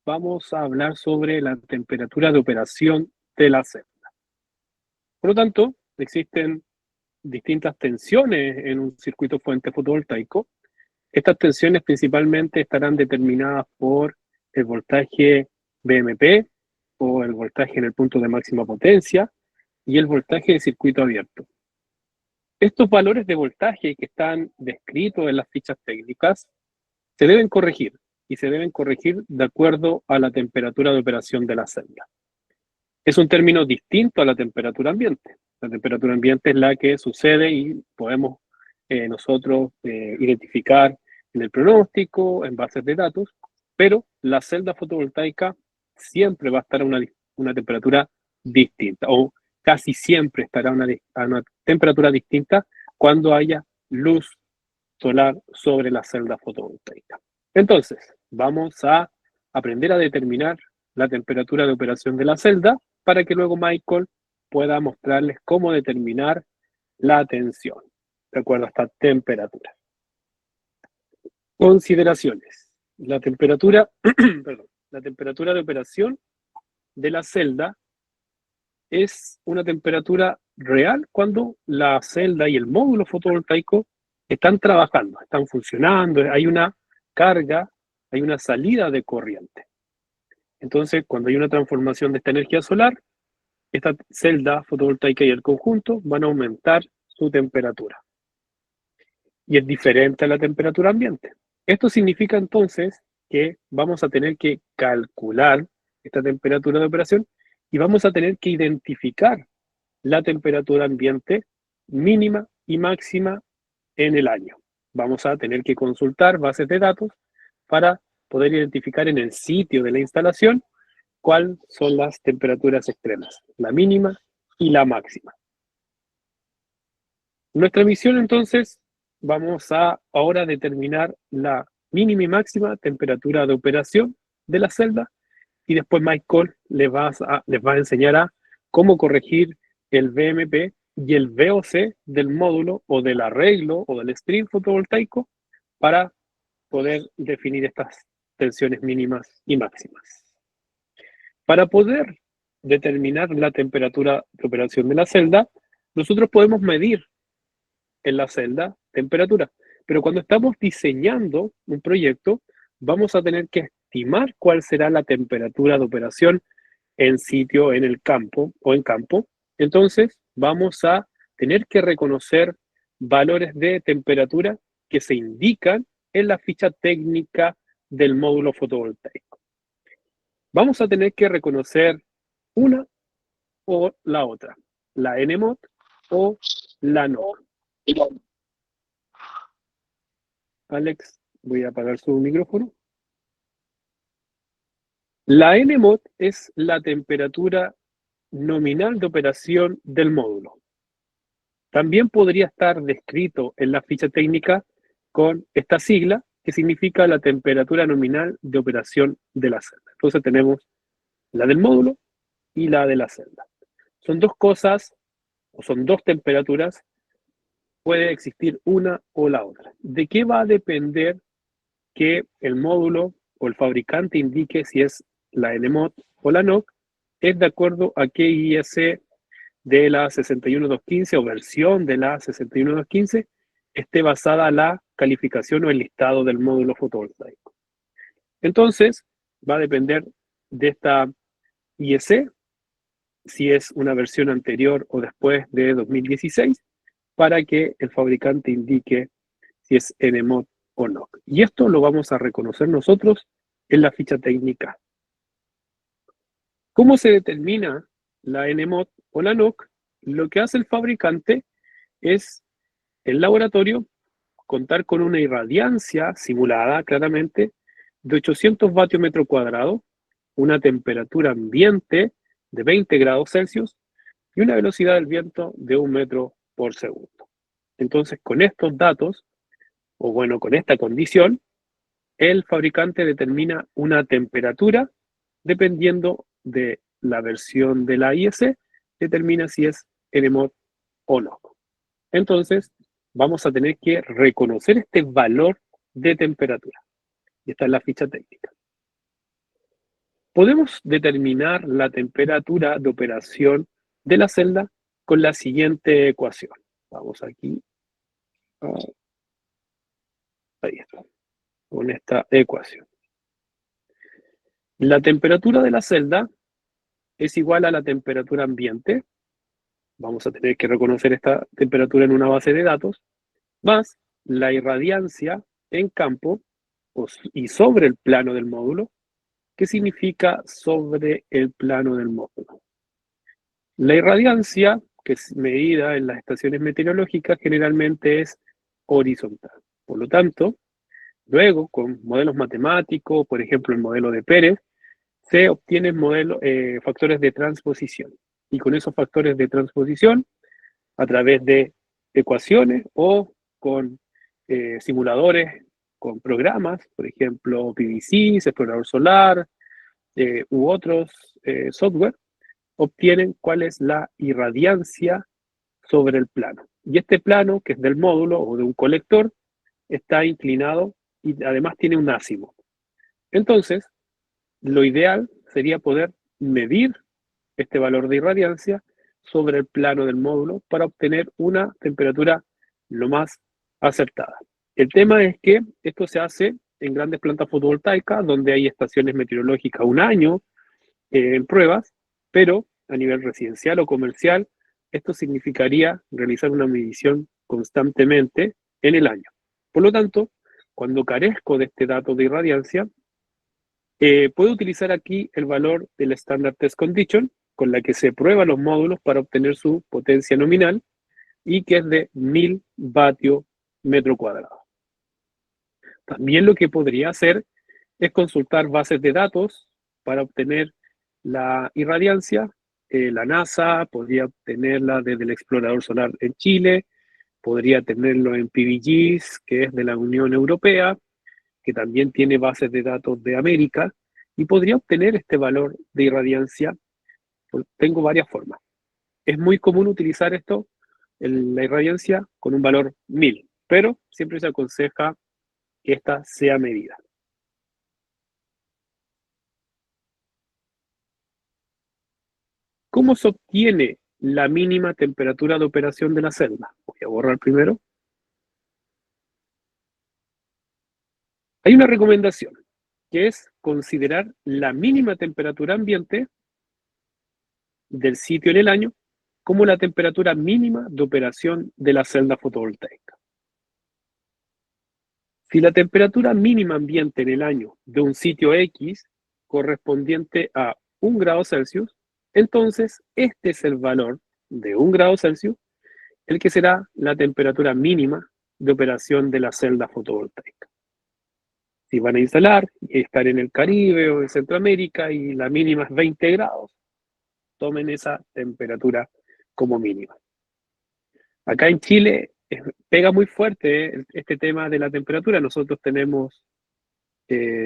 vamos a hablar sobre la temperatura de operación de la celda. Por lo tanto, existen distintas tensiones en un circuito fuente fotovoltaico. Estas tensiones principalmente estarán determinadas por el voltaje VMP o el voltaje en el punto de máxima potencia y el voltaje de circuito abierto. Estos valores de voltaje que están descritos en las fichas técnicas se deben corregir y se deben corregir de acuerdo a la temperatura de operación de la celda. Es un término distinto a la temperatura ambiente. La temperatura ambiente es la que sucede y podemos nosotros identificar en el pronóstico, en bases de datos, pero la celda fotovoltaica siempre va a estar a una temperatura distinta, o casi siempre estará a una temperatura distinta cuando haya luz solar sobre la celda fotovoltaica. Entonces, vamos a aprender a determinar la temperatura de operación de la celda para que luego Michael pueda mostrarles cómo determinar la tensión de acuerdo a esta temperatura. Consideraciones. La temperatura, perdón, la temperatura de operación de la celda es una temperatura real cuando la celda y el módulo fotovoltaico están trabajando, están funcionando, hay una carga, hay una salida de corriente. Entonces, cuando hay una transformación de esta energía solar, esta celda fotovoltaica y el conjunto van a aumentar su temperatura. Y es diferente a la temperatura ambiente. Esto significa entonces que vamos a tener que calcular esta temperatura de operación y vamos a tener que identificar la temperatura ambiente mínima y máxima en el año. Vamos a tener que consultar bases de datos para poder identificar en el sitio de la instalación cuáles son las temperaturas extremas, la mínima y la máxima. Nuestra misión entonces, vamos a ahora determinar la mínima y máxima temperatura de operación de la celda y después Michael les va a enseñar a cómo corregir el VMP y el VOC del módulo o del arreglo o del stream fotovoltaico para poder definir estas tensiones mínimas y máximas. Para poder determinar la temperatura de operación de la celda, nosotros podemos medir en la celda temperatura, pero cuando estamos diseñando un proyecto, vamos a tener que estimar cuál será la temperatura de operación en sitio, en el campo o en campo. Entonces, vamos a tener que reconocer valores de temperatura que se indican en la ficha técnica del módulo fotovoltaico. Vamos a tener que reconocer una o la otra, la NMOD o la NOC. Alex, voy a apagar su micrófono. La NMOD es la temperatura nominal de operación del módulo. También podría estar descrito en la ficha técnica con esta sigla, que significa la temperatura nominal de operación de la celda. Entonces tenemos la del módulo y la de la celda. Son dos cosas, o son dos temperaturas, puede existir una o la otra. ¿De qué va a depender que el módulo o el fabricante indique si es la NMOD o la NOC? Es de acuerdo a qué IEC de la 61215 o versión de la 61215 esté basada la calificación o el listado del módulo fotovoltaico. Entonces, va a depender de esta IEC, si es una versión anterior o después de 2016, para que el fabricante indique si es NMOD o NOC. Y esto lo vamos a reconocer nosotros en la ficha técnica. ¿Cómo se determina la NMOD o la NOC? Lo que hace el fabricante es, en laboratorio, contar con una irradiancia simulada claramente de 800 vatios metro cuadrado, una temperatura ambiente de 20 grados Celsius y una velocidad del viento de 1 metro por segundo. Entonces, con estos datos, o bueno, con esta condición, el fabricante determina una temperatura dependiendo de la versión de la IEC, determina si es NMOD o no. Entonces, vamos a tener que reconocer este valor de temperatura. Y esta es la ficha técnica. Podemos determinar la temperatura de operación de la celda con la siguiente ecuación. Vamos aquí. Ahí está. Con esta ecuación. La temperatura de la celda es igual a la temperatura ambiente. Vamos a tener que reconocer esta temperatura en una base de datos, más la irradiancia en campo y sobre el plano del módulo. ¿Qué significa sobre el plano del módulo? La irradiancia, que es medida en las estaciones meteorológicas, generalmente es horizontal. Por lo tanto, luego, con modelos matemáticos, por ejemplo, el modelo de Pérez, se obtienen factores de transposición. Y con esos factores de transposición, a través de ecuaciones o con simuladores, con programas, por ejemplo, PVC, Explorador Solar, u otros software, obtienen cuál es la irradiancia sobre el plano. Y este plano, que es del módulo o de un colector, está inclinado y además tiene un ázimo. Entonces, lo ideal sería poder medir este valor de irradiancia sobre el plano del módulo para obtener una temperatura lo más acertada. El tema es que esto se hace en grandes plantas fotovoltaicas donde hay estaciones meteorológicas un año en pruebas, pero a nivel residencial o comercial, esto significaría realizar una medición constantemente en el año. Por lo tanto, cuando carezco de este dato de irradiancia, puedo utilizar aquí el valor del Standard Test Condition, con la que se prueban los módulos para obtener su potencia nominal, y que es de 1000 vatios metro cuadrado. También lo que podría hacer es consultar bases de datos para obtener la irradiancia. La NASA podría obtenerla desde el Explorador Solar en Chile, podría tenerlo en PVGIS, que es de la Unión Europea, que también tiene bases de datos de América, y podría obtener este valor de irradiancia. Tengo varias formas. Es muy común utilizar la irradiancia con un valor 1000, pero siempre se aconseja que esta sea medida. ¿Cómo se obtiene la mínima temperatura de operación de la celda? Voy a borrar primero. Hay una recomendación, que es considerar la mínima temperatura ambiente del sitio en el año como la temperatura mínima de operación de la celda fotovoltaica. Si la temperatura mínima ambiente en el año de un sitio X correspondiente a 1 grado Celsius, entonces este es el valor de 1 grado Celsius, el que será la temperatura mínima de operación de la celda fotovoltaica. Si van a instalar y estar en el Caribe o en Centroamérica y la mínima es 20 grados, tomen esa temperatura como mínima. Acá en Chile pega muy fuerte este tema de la temperatura. Nosotros tenemos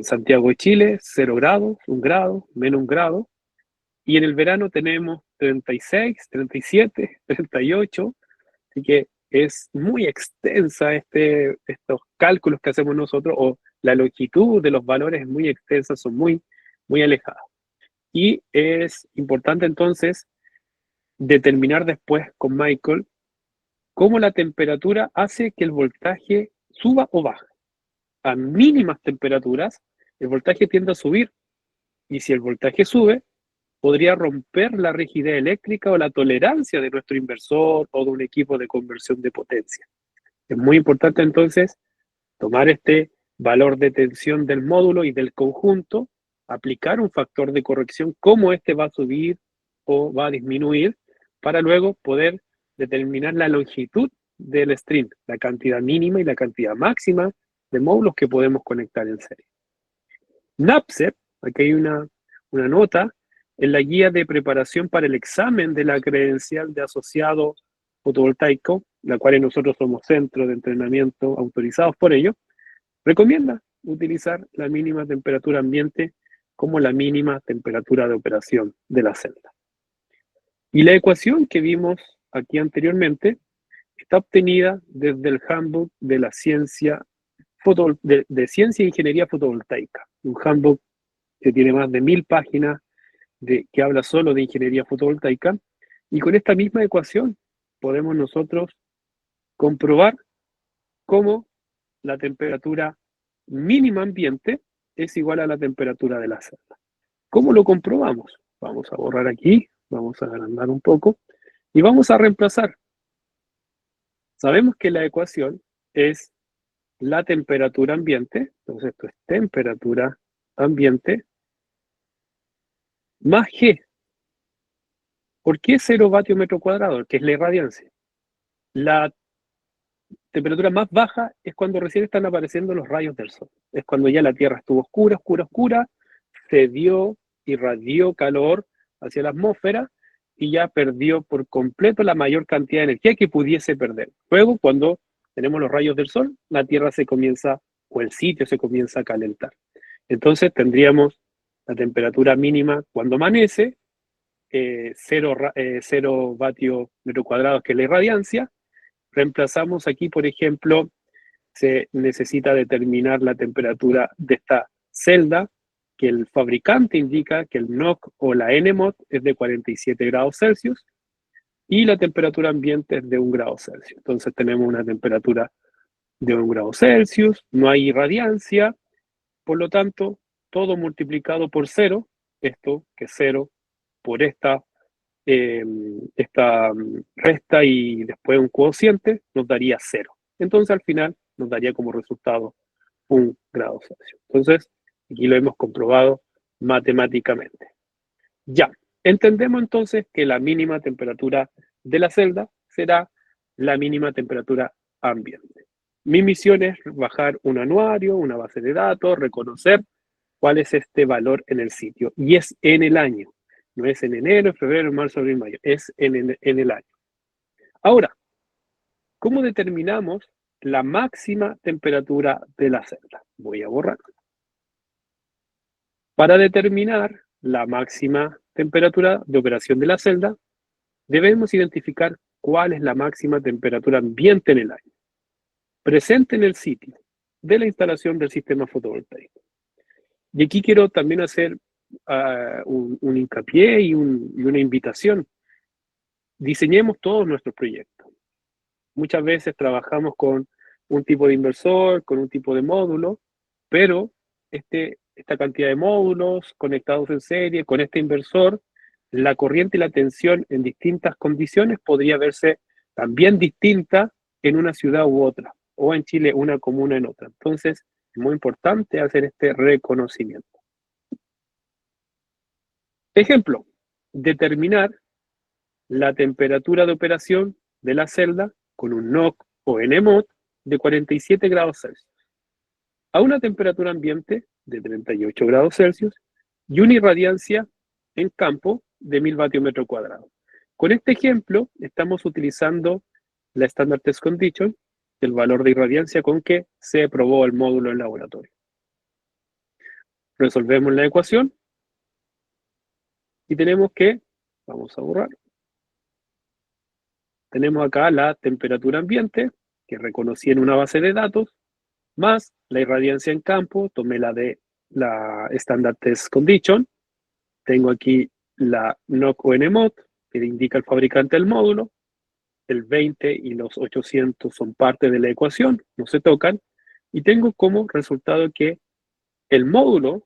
Santiago de Chile, 0 grados, 1 grado, menos 1 grado. Y en el verano tenemos 36, 37, 38. Así que es muy extensa estos cálculos que hacemos nosotros, o la longitud de los valores es muy extensa, son muy, muy alejadas. Y es importante entonces determinar después con Michael cómo la temperatura hace que el voltaje suba o baje. A mínimas temperaturas, el voltaje tiende a subir, y si el voltaje sube, podría romper la rigidez eléctrica o la tolerancia de nuestro inversor o de un equipo de conversión de potencia. Es muy importante entonces tomar este valor de tensión del módulo y del conjunto, aplicar un factor de corrección, cómo este va a subir o va a disminuir, para luego poder determinar la longitud del string, la cantidad mínima y la cantidad máxima de módulos que podemos conectar en serie. NABCEP, aquí hay una nota, en la guía de preparación para el examen de la credencial de asociado fotovoltaico, la cual nosotros somos centro de entrenamiento autorizados por ello, recomienda utilizar la mínima temperatura ambiente como la mínima temperatura de operación de la celda. Y la ecuación que vimos aquí anteriormente está obtenida desde el handbook de la ciencia de ciencia e ingeniería fotovoltaica, un handbook que tiene más de 1000 páginas que habla solo de ingeniería fotovoltaica, y con esta misma ecuación podemos nosotros comprobar cómo la temperatura mínima ambiente es igual a la temperatura de la celda. ¿Cómo lo comprobamos? Vamos a borrar aquí, vamos a agrandar un poco y vamos a reemplazar. Sabemos que la ecuación es la temperatura ambiente, entonces esto es temperatura ambiente más G. ¿Por qué 0 vatios metro cuadrado? Que es la irradiancia. La temperatura más baja es cuando recién están apareciendo los rayos del sol. Es cuando ya la Tierra estuvo oscura, oscura, oscura, se irradió calor hacia la atmósfera y ya perdió por completo la mayor cantidad de energía que pudiese perder. Luego, cuando tenemos los rayos del sol, la Tierra se comienza, o el sitio se comienza a calentar. Entonces tendríamos la temperatura mínima cuando amanece, 0 vatios metro cuadrados, que es la irradiancia. Reemplazamos aquí, por ejemplo, se necesita determinar la temperatura de esta celda, que el fabricante indica que el NOC o la NMOT es de 47 grados Celsius y la temperatura ambiente es de 1 grado Celsius. Entonces tenemos una temperatura de 1 grado Celsius, no hay irradiancia, por lo tanto, todo multiplicado por 0, esto que es 0 por esta resta y después un cociente, nos daría 0. Entonces al final nos daría como resultado 1 grado Celsius. Entonces, aquí lo hemos comprobado matemáticamente. Ya, entendemos entonces que la mínima temperatura de la celda será la mínima temperatura ambiente. Mi misión es bajar un anuario, una base de datos, reconocer cuál es este valor en el sitio. Y es en el año. No es en enero, febrero, marzo, abril, mayo. Es en el año. Ahora, ¿cómo determinamos la máxima temperatura de la celda? Voy a borrar. Para determinar la máxima temperatura de operación de la celda, debemos identificar cuál es la máxima temperatura ambiente en el año, presente en el sitio de la instalación del sistema fotovoltaico. Y aquí quiero también hacer un hincapié y una invitación. Diseñemos todos nuestros proyectos. Muchas veces trabajamos con un tipo de inversor, con un tipo de módulo, pero esta cantidad de módulos conectados en serie con este inversor, la corriente y la tensión en distintas condiciones podría verse también distinta en una ciudad u otra, o en Chile una comuna en otra. Entonces, es muy importante hacer este reconocimiento. Ejemplo, determinar la temperatura de operación de la celda con un NOC o NMOT de 47 grados Celsius a una temperatura ambiente de 38 grados Celsius y una irradiancia en campo de 1000 vatios metro cuadrado. Con este ejemplo, estamos utilizando la Standard Test Condition, el valor de irradiancia con que se probó el módulo en laboratorio. Resolvemos la ecuación y tenemos que, vamos a borrar, tenemos acá la temperatura ambiente, que reconocí en una base de datos, más la irradiancia en campo, tomé la de la Standard Test Condition, tengo aquí la NOC o NMOT, que indica el fabricante del módulo, el 20 y los 800 son parte de la ecuación, no se tocan, y tengo como resultado que el módulo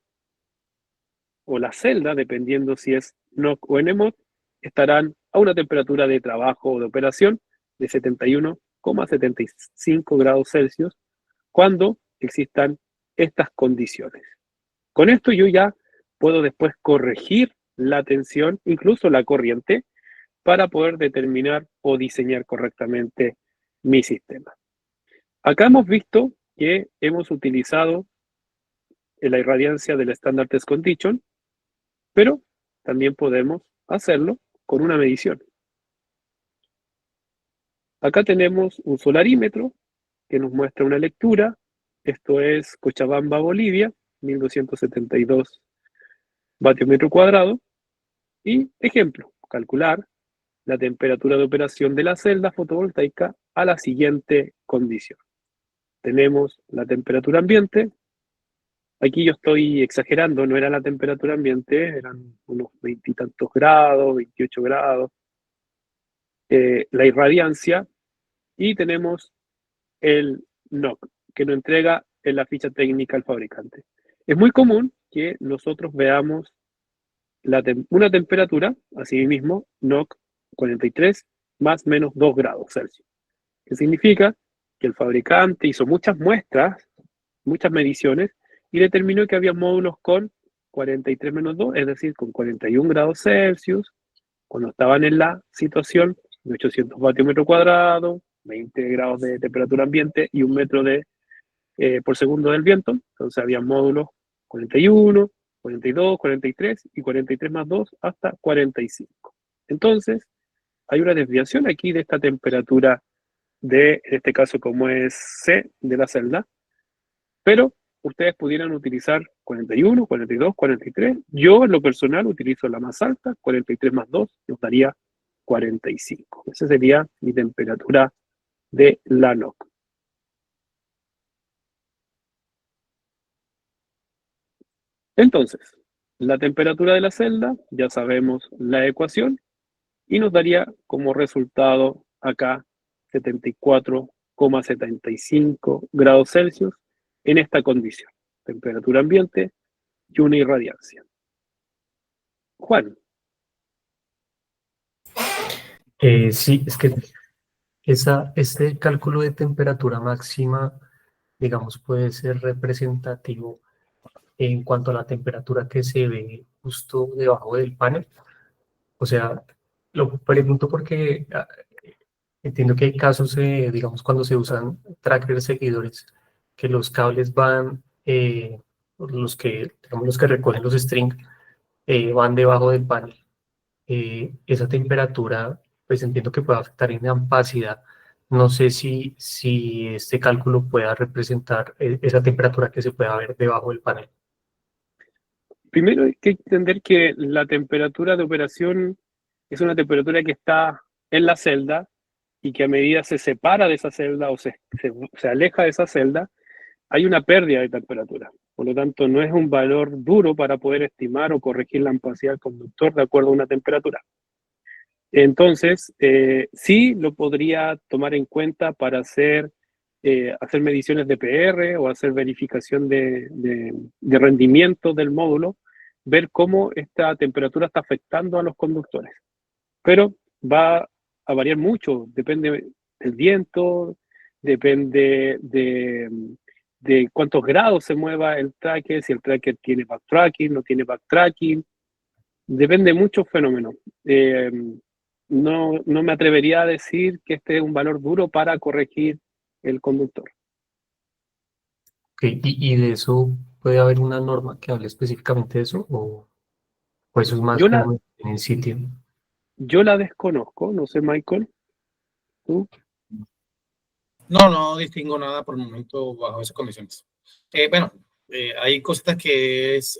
o la celda, dependiendo si es NOC o NMOT, estarán a una temperatura de trabajo o de operación de 71,75 grados Celsius cuando existan estas condiciones. Con esto yo ya puedo después corregir la tensión, incluso la corriente, para poder determinar o diseñar correctamente mi sistema. Acá hemos visto que hemos utilizado la irradiancia del Standard Test Condition, pero también podemos hacerlo con una medición. Acá tenemos un solarímetro que nos muestra una lectura. Esto es Cochabamba, Bolivia, 1272 vatios metro cuadrado. Y ejemplo, calcular la temperatura de operación de la celda fotovoltaica a la siguiente condición. Tenemos la temperatura ambiente, Aquí yo estoy exagerando, no era la temperatura ambiente, eran unos 20 y tantos grados, 28 grados. La irradiancia, y tenemos el NOC, que nos entrega en la ficha técnica al fabricante. Es muy común que nosotros veamos una temperatura, así mismo, NOC 43 más menos 2 grados Celsius, que significa que el fabricante hizo muchas muestras, muchas mediciones, y determinó que había módulos con 43 menos 2, es decir, con 41 grados Celsius, cuando estaban en la situación de 800 vatios metro cuadrado, 20 grados de temperatura ambiente y 1 metro por segundo del viento. Entonces había módulos 41, 42, 43 y 43 más 2 hasta 45. Entonces hay una desviación aquí de esta temperatura en este caso como es C de la celda, pero ustedes pudieran utilizar 41, 42, 43. Yo en lo personal utilizo la más alta, 43 más 2, nos daría 45. Esa sería mi temperatura de la NOC. Entonces, la temperatura de la celda, ya sabemos la ecuación, y nos daría como resultado acá 74,75 grados Celsius en esta condición. Temperatura ambiente y una irradiancia. Juan. Sí, es que este cálculo de temperatura máxima, digamos, puede ser representativo en cuanto a la temperatura que se ve justo debajo del panel. O sea, lo pregunto porque entiendo que hay casos, digamos, cuando se usan trackers seguidores, que los cables van, digamos, los que recogen los strings, van debajo del panel. Esa temperatura, pues entiendo que puede afectar en ampacidad. No sé si este cálculo pueda representar esa temperatura que se pueda ver debajo del panel. Primero hay que entender que la temperatura de operación es una temperatura que está en la celda y que a medida se separa de esa celda o se aleja de esa celda, hay una pérdida de temperatura. Por lo tanto, no es un valor duro para poder estimar o corregir la ampacidad del conductor de acuerdo a una temperatura. Entonces, sí lo podría tomar en cuenta para hacer mediciones de PR o hacer verificación de rendimiento del módulo, ver cómo esta temperatura está afectando a los conductores. Pero va a variar mucho, depende del viento, depende de cuántos grados se mueva el tracker, si el tracker tiene backtracking, no tiene backtracking, depende de muchos fenómenos. No me atrevería a decir que este es un valor duro para corregir el conductor. Okay. ¿Y de eso puede haber una norma que hable específicamente de eso? ¿O eso es más como en el sitio? Yo la desconozco, no sé, Michael, ¿tú? No distingo nada por el momento bajo esas condiciones. Bueno, hay cositas que es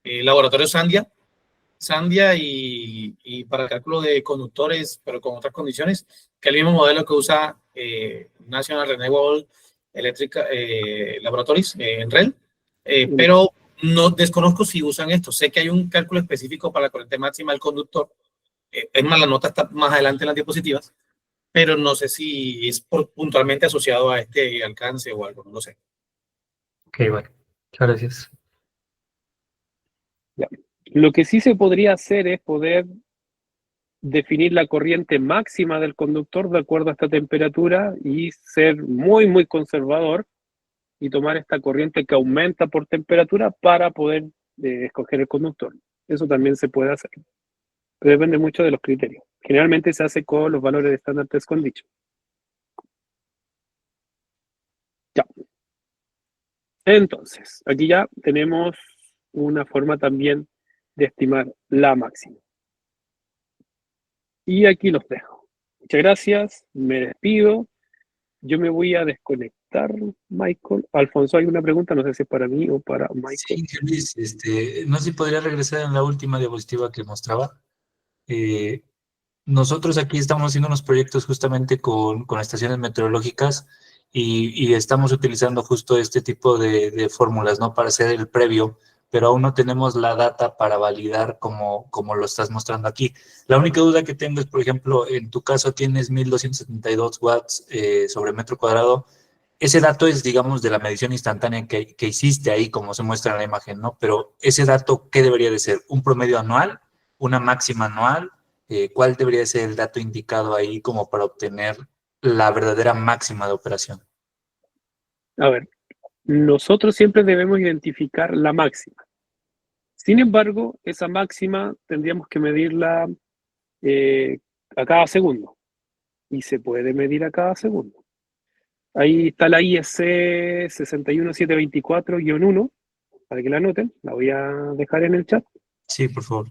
laboratorio Sandia y para cálculo de conductores, pero con otras condiciones, que es el mismo modelo que usa National Renewable Electric Laboratories en REL, pero no desconozco si usan esto. Sé que hay un cálculo específico para la corriente máxima del conductor. Es más, la nota está más adelante en las diapositivas, pero no sé si es puntualmente asociado a este alcance o algo, no lo sé. Ok, bueno, muchas gracias. Ya. Lo que sí se podría hacer es poder definir la corriente máxima del conductor de acuerdo a esta temperatura y ser muy, muy conservador y tomar esta corriente que aumenta por temperatura para poder escoger el conductor. Eso también se puede hacer. Pero depende mucho de los criterios. Generalmente se hace con los valores de estándar test condition. Ya. Entonces, aquí ya tenemos una forma también de estimar la máxima. Y aquí los dejo. Muchas gracias, me despido. Yo me voy a desconectar, Michael. Alfonso, ¿hay una pregunta? No sé si es para mí o para Michael. Sí, Luis, no sé si podría regresar en la última diapositiva que mostraba. Nosotros aquí estamos haciendo unos proyectos justamente con estaciones meteorológicas y estamos utilizando justo este tipo de fórmulas, ¿no? Para hacer el previo, pero aún no tenemos la data para validar como lo estás mostrando aquí. La única duda que tengo es, por ejemplo, en tu caso tienes 1272 watts sobre metro cuadrado. Ese dato es, digamos, de la medición instantánea que hiciste ahí, como se muestra en la imagen, ¿no? Pero ese dato, ¿qué debería de ser? ¿Un promedio anual? ¿Una máxima anual? ¿Cuál debería de ser el dato indicado ahí como para obtener la verdadera máxima de operación? A ver, nosotros siempre debemos identificar la máxima. Sin embargo, esa máxima tendríamos que medirla a cada segundo. Y se puede medir a cada segundo. Ahí está la IEC 61724-1, para que la anoten, la voy a dejar en el chat. Sí, por favor.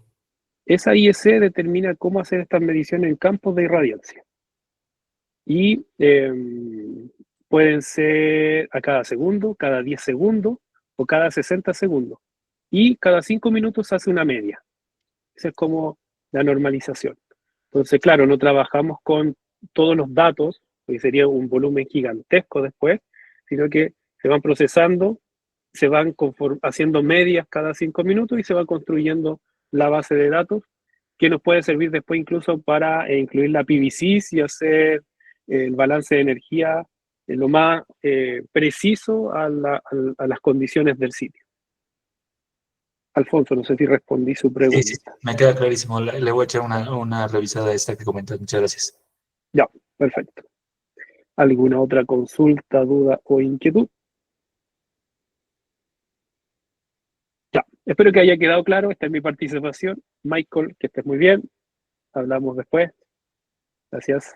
Esa IEC determina cómo hacer estas mediciones en campos de irradiancia. Y pueden ser a cada segundo, cada 10 segundos o cada 60 segundos. Y cada 5 minutos se hace una media. Esa es como la normalización. Entonces, claro, no trabajamos con todos los datos, porque sería un volumen gigantesco después, sino que se van procesando, se van haciendo medias cada 5 minutos y se va construyendo la base de datos que nos puede servir después incluso para incluir la PVCs y hacer el balance de energía lo más preciso a las condiciones del sitio. Alfonso, no sé si respondí su pregunta. Sí, me queda clarísimo. Le voy a echar una revisada a esta que comentas. Muchas gracias. Ya, perfecto. ¿Alguna otra consulta, duda o inquietud? Ya, espero que haya quedado claro. Esta es mi participación. Michael, que estés muy bien. Hablamos después. Gracias.